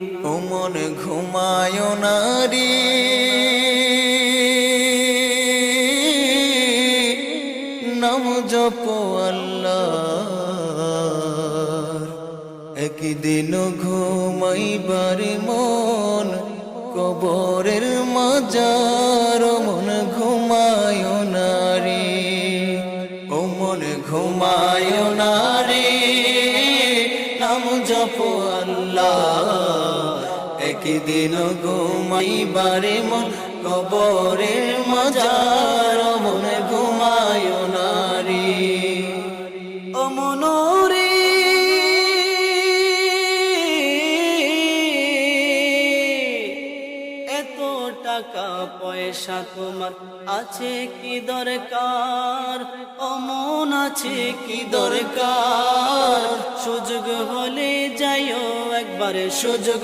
ও মন ঘুমায় না রে, নাম জপ আল্লাহর। একদিন ঘুমাইবার মন কবরের মাজার, মন ঘুমায় না রে, ও মন ঘুমায় না রে, নাম জপ আল্লাহ। একদিন ঘুমাইবার মন কবরের মাজার, মন ঘুমায় না রে, ও মন রে। এত টাকা পয়সা তোমার আছে কি দরকার, ও মন আছে কি দরকার? সুযোগ হলে যাইও একবারে, সুযোগ